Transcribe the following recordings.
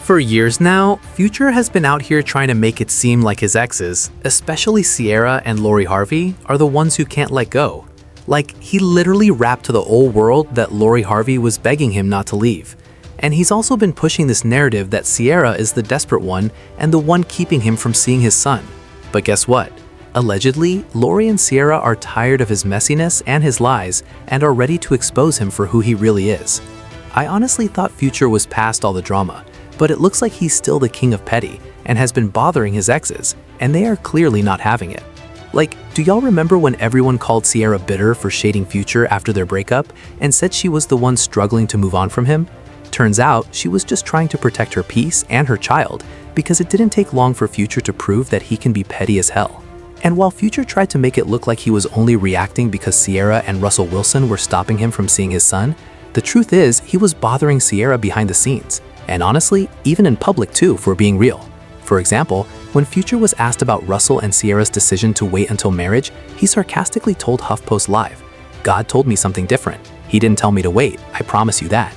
For years now, Future has been out here trying to make it seem like his exes, especially Ciara and Lori Harvey, are the ones who can't let go. Like, he literally rapped to the whole world that Lori Harvey was begging him not to leave. And he's also been pushing this narrative that Ciara is the desperate one and the one keeping him from seeing his son. But guess what? Allegedly, Lori and Ciara are tired of his messiness and his lies and are ready to expose him for who he really is. I honestly thought Future was past all the drama, but it looks like he's still the king of petty and has been bothering his exes, and they are clearly not having it. Like, do y'all remember when everyone called Ciara bitter for shading Future after their breakup and said she was the one struggling to move on from him? Turns out, she was just trying to protect her peace and her child because it didn't take long for Future to prove that he can be petty as hell. And while Future tried to make it look like he was only reacting because Ciara and Russell Wilson were stopping him from seeing his son, the truth is he was bothering Ciara behind the scenes. And honestly, even in public too, if we're being real. For example, when Future was asked about Russell and Ciara's decision to wait until marriage, he sarcastically told HuffPost Live, "God told me something different. He didn't tell me to wait, I promise you that.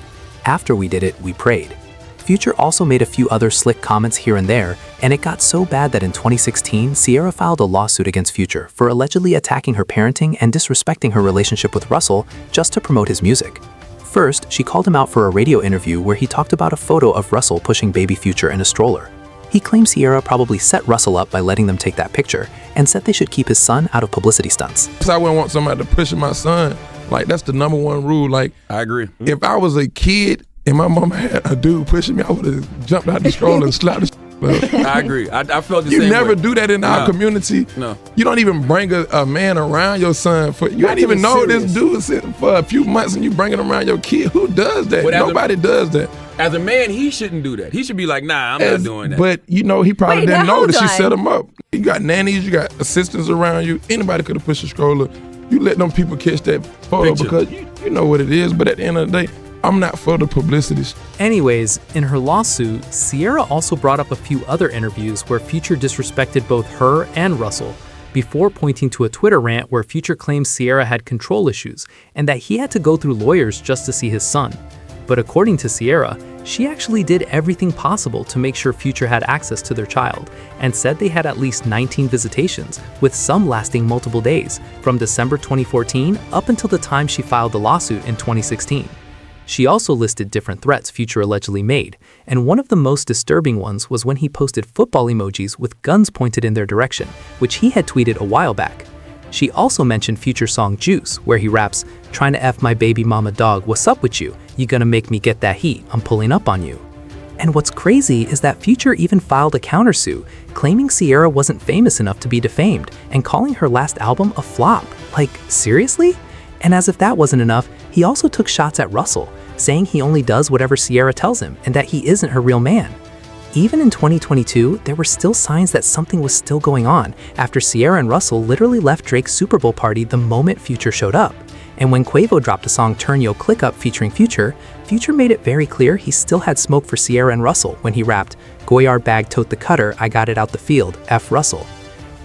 After we did it, we prayed." Future also made a few other slick comments here and there, and it got so bad that in 2016, Ciara filed a lawsuit against Future for allegedly attacking her parenting and disrespecting her relationship with Russell just to promote his music. First, she called him out for a radio interview where he talked about a photo of Russell pushing baby Future in a stroller. He claimed Ciara probably set Russell up by letting them take that picture and said they should keep his son out of publicity stunts. I wouldn't want somebody to push my son. Like, that's the number one rule. Like, I agree. If I was a kid and my mom had a dude pushing me, I would have jumped out the stroller and slapped the I agree. I felt the same way. You never do that in our community. No. You don't even bring a man around your son. You don't even know this dude for a few months and you bring him around your kid. Who does that? Nobody does that. As a man, he shouldn't do that. He should be like, nah, I'm not doing that. But, he probably didn't know that she set him up. You got nannies, you got assistants around you. Anybody could have pushed a stroller. You let them people catch that photo because you know what it is. But at the end of the day, I'm not for the publicity. Anyways, in her lawsuit, Ciara also brought up a few other interviews where Future disrespected both her and Russell, before pointing to a Twitter rant where Future claims Ciara had control issues and that he had to go through lawyers just to see his son. But according to Ciara, she actually did everything possible to make sure Future had access to their child and said they had at least 19 visitations, with some lasting multiple days, from December 2014 up until the time she filed the lawsuit in 2016. She also listed different threats Future allegedly made, and one of the most disturbing ones was when he posted football emojis with guns pointed in their direction, which he had tweeted a while back. She also mentioned Future's song Juice, where he raps, "Trying to F my baby mama dog, what's up with you? You gonna make me get that heat, I'm pulling up on you." And what's crazy is that Future even filed a countersuit, claiming Ciara wasn't famous enough to be defamed and calling her last album a flop. Like, seriously? And as if that wasn't enough, he also took shots at Russell, saying he only does whatever Ciara tells him and that he isn't her real man. Even in 2022, there were still signs that something was still going on after Ciara and Russell literally left Drake's Super Bowl party the moment Future showed up. And when Quavo dropped the song Turn Yo Click Up featuring Future, Future made it very clear he still had smoke for Ciara and Russell when he rapped, "Goyard bag tote the cutter, I got it out the field, F Russell."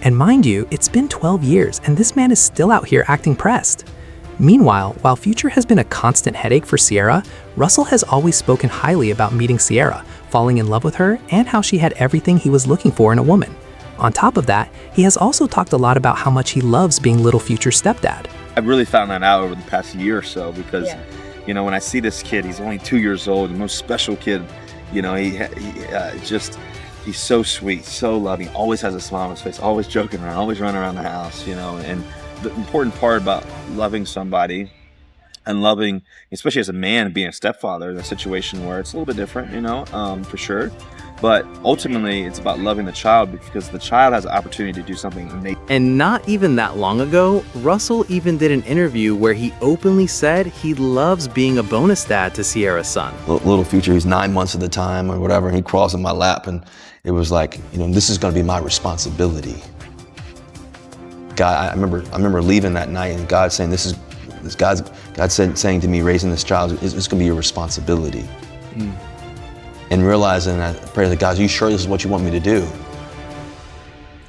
And mind you, it's been 12 years and this man is still out here acting pressed. Meanwhile, while Future has been a constant headache for Ciara, Russell has always spoken highly about meeting Ciara, falling in love with her, and how she had everything he was looking for in a woman. On top of that, he has also talked a lot about how much he loves being little Future's stepdad. I've really found that out over the past year or so because, when I see this kid, he's only 2 years old, the most special kid. He's so sweet, so loving, always has a smile on his face, always joking around, always running around the house, and the important part about loving somebody and loving, especially as a man, being a stepfather in a situation where it's a little bit different, for sure. But ultimately, it's about loving the child because the child has the opportunity to do something innate. And not even that long ago, Russell even did an interview where he openly said he loves being a bonus dad to Ciara's son. Little Future, he's 9 months at the time or whatever, and he crawls in my lap, and it was like, this is going to be my responsibility. God, I remember leaving that night and God saying, God saying to me, raising this child, it's going to be your responsibility. And realizing that, I pray to God, are you sure this is what you want me to do?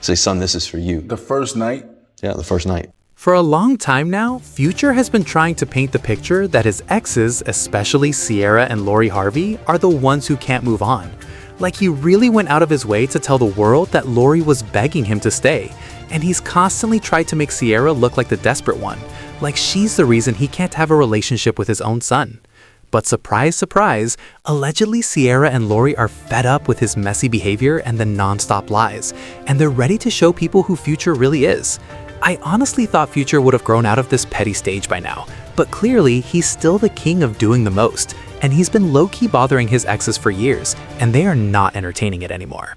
Say, son, this is for you. The first night? Yeah, the first night. For a long time now, Future has been trying to paint the picture that his exes, especially Ciara and Lori Harvey, are the ones who can't move on. Like he really went out of his way to tell the world that Lori was begging him to stay. And he's constantly tried to make Ciara look like the desperate one, like she's the reason he can't have a relationship with his own son. But surprise, surprise, allegedly Ciara and Lori are fed up with his messy behavior and the non-stop lies, and they're ready to show people who Future really is. I honestly thought Future would have grown out of this petty stage by now, but clearly he's still the king of doing the most, and he's been low-key bothering his exes for years, and they are not entertaining it anymore.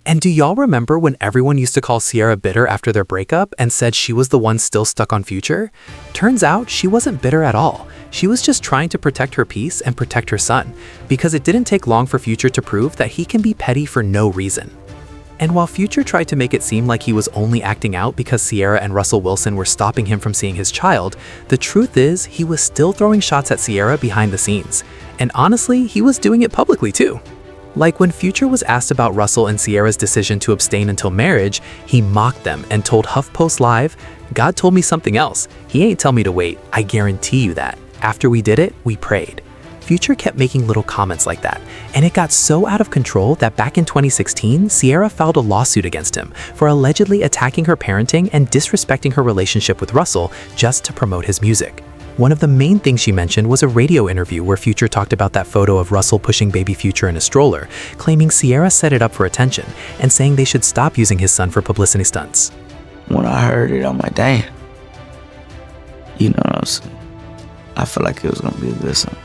And do y'all remember when everyone used to call Ciara bitter after their breakup and said she was the one still stuck on Future? Turns out she wasn't bitter at all. She was just trying to protect her peace and protect her son, because it didn't take long for Future to prove that he can be petty for no reason. And while Future tried to make it seem like he was only acting out because Ciara and Russell Wilson were stopping him from seeing his child, the truth is he was still throwing shots at Ciara behind the scenes. And honestly, he was doing it publicly too. Like when Future was asked about Russell and Ciara's decision to abstain until marriage, he mocked them and told HuffPost Live, "God told me something else. He ain't tell me to wait. I guarantee you that. After we did it, we prayed." Future kept making little comments like that, and it got so out of control that back in 2016, Ciara filed a lawsuit against him for allegedly attacking her parenting and disrespecting her relationship with Russell just to promote his music. One of the main things she mentioned was a radio interview where Future talked about that photo of Russell pushing baby Future in a stroller, claiming Ciara set it up for attention and saying they should stop using his son for publicity stunts. When I heard it, I'm like, damn. You know what I'm saying? I feel like it was gonna be a good song.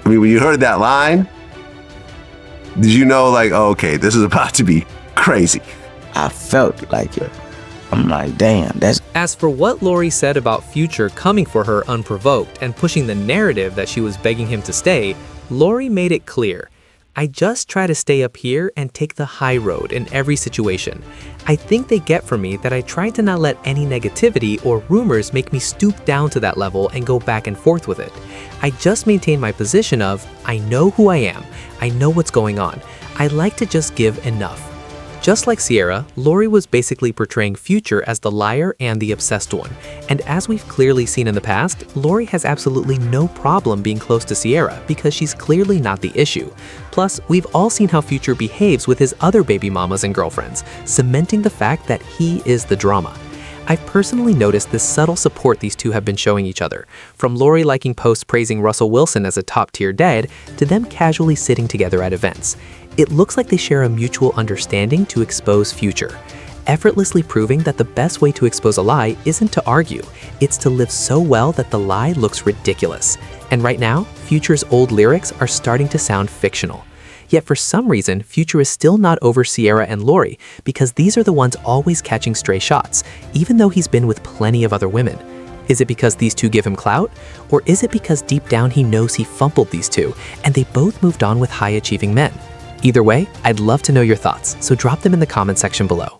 I mean, when you heard that line, did you know, like, oh, okay, this is about to be crazy? I felt like it. I'm like, damn, that's... As for what Lori said about Future coming for her unprovoked and pushing the narrative that she was begging him to stay, Lori made it clear. "I just try to stay up here and take the high road in every situation. I think they get from me that I try to not let any negativity or rumors make me stoop down to that level and go back and forth with it. I just maintain my position of, I know who I am, I know what's going on, I like to just give enough." Just like Ciara, Lori was basically portraying Future as the liar and the obsessed one. And as we've clearly seen in the past, Lori has absolutely no problem being close to Ciara because she's clearly not the issue. Plus, we've all seen how Future behaves with his other baby mamas and girlfriends, cementing the fact that he is the drama. I've personally noticed this subtle support these two have been showing each other, from Lori liking posts praising Russell Wilson as a top-tier dad to them casually sitting together at events. It looks like they share a mutual understanding to expose Future, effortlessly proving that the best way to expose a lie isn't to argue, it's to live so well that the lie looks ridiculous. And right now, Future's old lyrics are starting to sound fictional. Yet for some reason, Future is still not over Ciara and Lori because these are the ones always catching stray shots, even though he's been with plenty of other women. Is it because these two give him clout? Or is it because deep down he knows he fumbled these two and they both moved on with high-achieving men? Either way, I'd love to know your thoughts, so drop them in the comment section below.